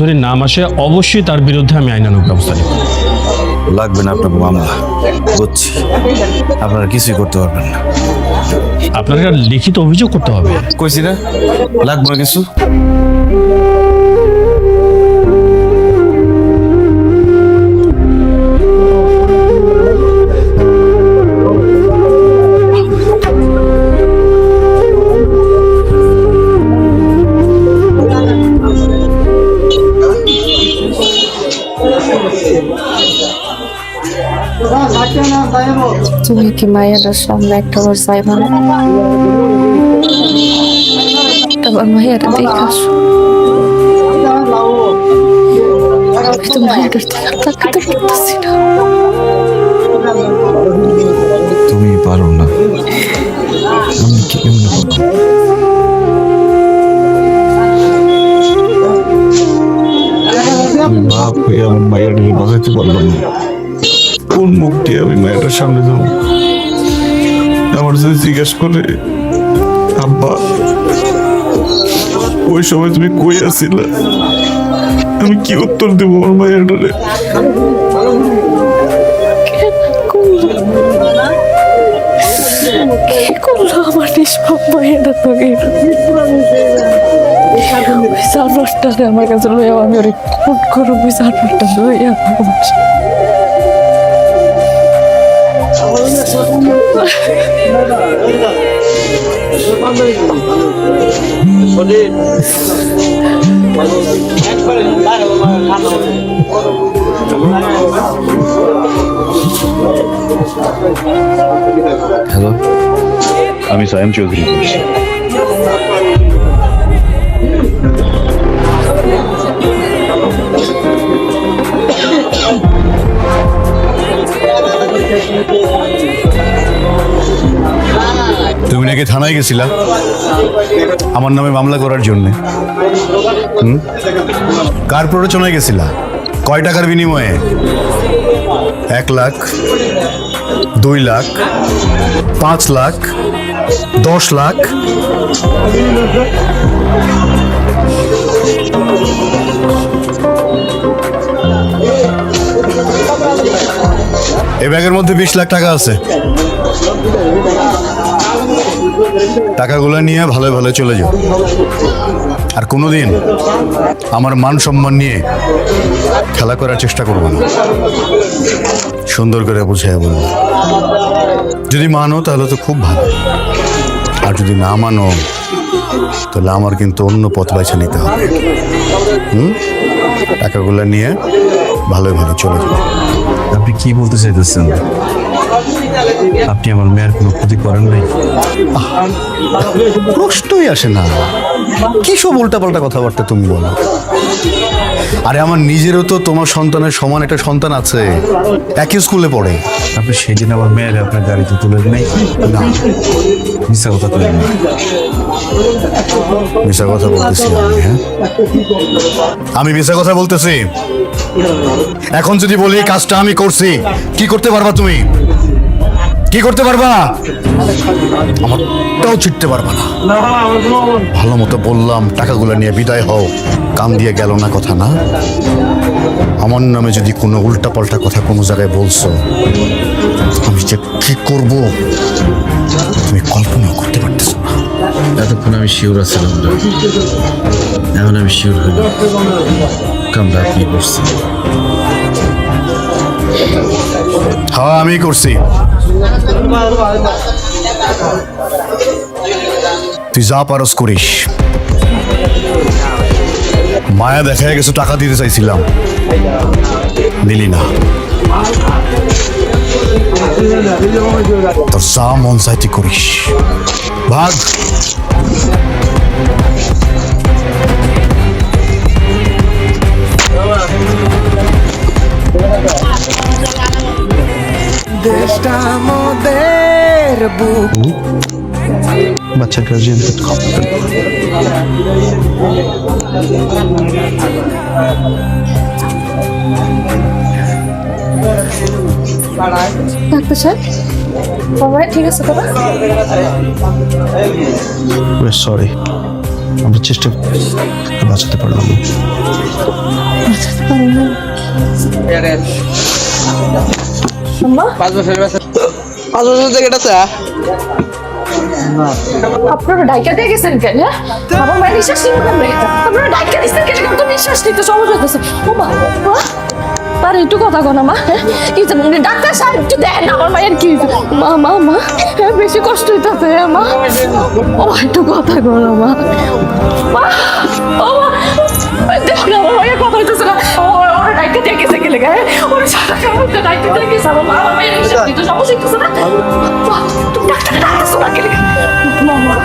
ধরে নাম আসে অবশ্যই তার বিরুদ্ধে আমি আইনানুগ ব্যবস্থা নেব। লাগবে না আপনাকে মামলা, বুঝছি। আপনারা কিছুই করতে পারবেন না। আপনাকে আর লিখিত অভিযোগ করতে হবে। কইছি না লাগবে না কিছু। তুমি কি মায়ের সামনে একটা বার যাইবা না? আবার মায়ের দেখাস আমি তো মায়ের তাকাতে পারতেছি না। তুমি পারো না, আমি কি কেমনে পারবো? আমি বাপ হয়ে আমার মায়ের বাঁচাতে পারলাম না। কোন মুখ দিয়ে আমি মায়ের সামনে যাবো? আমার যদি জিজ্ঞেস করে আব্বা ওই সময় তুমি কই আছিলে, আমি কি উত্তর দেবো আমার মায়ের ডরে? কি করলো আমার নিষ্পাপ মায়ের তোকে? সার্ভারটারে আমার কাছে লইয়া আমি ওরে ফোন করবো, সার্ভারটা লইয়া হ্যালো, আমি সায়েম চৌধুরী বলছি। তুমি নাকি থানায় গেছিলা আমার নামে মামলা করার জন্য? কার প্ররোচনায় গেছিলা? কয় টাকার বিনিময়ে? 1 লাখ, 2 লাখ, 5 লাখ, 10 লাখ? এই ব্যাগের মধ্যে 20 লাখ টাকা আছে। টাকাগুলো নিয়ে ভালো ভালো চলে যাও। আর কোনোদিন আমার মান সম্মান নিয়ে খেলা করার চেষ্টা করবো না। সুন্দর করে বুঝাই বলবো। যদি মানো তাহলে তো খুব ভালো, আর যদি না মানো তাহলে আমার কিন্তু অন্য পথ বেছে নিতে হবে। টাকাগুলো নিয়ে ভালো ভালো চলে যাও। আপনি কি বলতে চাইতেছেন? আপনি আমার মেয়ের কোনো ক্ষতি করেন নাই? প্রশ্নই আসে না। কি সব উল্টাপাল্টা কথাবার্তা তুমি বলো? আরে আমার নিজেরও তো তোমার সন্তানের সমান একটা সন্তান আছে, একই স্কুলে পড়ে। আপনি সেদিন আমার মেয়ের আপনার গাড়িতে তুলে নেই? না, মিথ্যা কথা তুলে নেই। মিশা কথা বলতেছি আমি? হ্যাঁ, আমি মিশা কথা বলতেছি? এখন যদি বলি কাজটা আমি করছি, কি করতে পারবা তুমি? কি করতে পারবা? আমারটাও ছিটতে পারবা না। ভালো মতো বললাম টাকাগুলো নিয়ে বিদায় হও, কান দিয়ে গেল না কথা না? আমার নামে যদি কোনো উল্টাপাল্টা কথা কোনো জায়গায় বলছো, আমি যে কি করব তুমি কল্পনাও করতে পারতেছো না। এতক্ষণ আমি শিওর আছিলাম না, এখন আমি শিওর হইলাম কামটা আপনি করছেন। হ্যাঁ, আমি করছি। তুই যা পারস করিস। মায়া দেখা গেছে টাকা দিতে চাইছিলাম, দিলি না। তোর যা মন চাইতে করিস, ভাগ। দেশটা মোদের বুক। বাচ্চার গার্জিয়ান ডাক্তার স্যার, বাবা ঠিক আছে তো? সরি, আমরা চেষ্টা বাঁচাতে পারলাম না। আপনারা ডাইকা দিয়ে গেছেন কেন? আমার মায়ের নিঃশ্বাস নিতে পারবে। আপনারা ডাইকা দিচ্ছেন কেন? তো নিঃশ্বাস নিতে সমস্যা হতেছে। ও মা, তার একটু কথা কো না মা। কি ডাক্তার সাহেব একটু দেন, আমার মায়ের কি মা মা মা বেশি কষ্ট হইতেছে মা। ও একটু কথা কো না মা। মা, ও মা, দেখুন আমার মায়ের কথা হইতেছে না। ওরা ডাইকা দিয়ে গেছে গেলে গায়ে। ওরা সারা কেমন ডাইকা দিয়ে গেছে আমার মা। আমার মায়ের নিঃশ্বাস নিতে সমস্যা হইতেছে না। তুমি ডাক্তারকে ডাকতেছো না গেলে। মা মা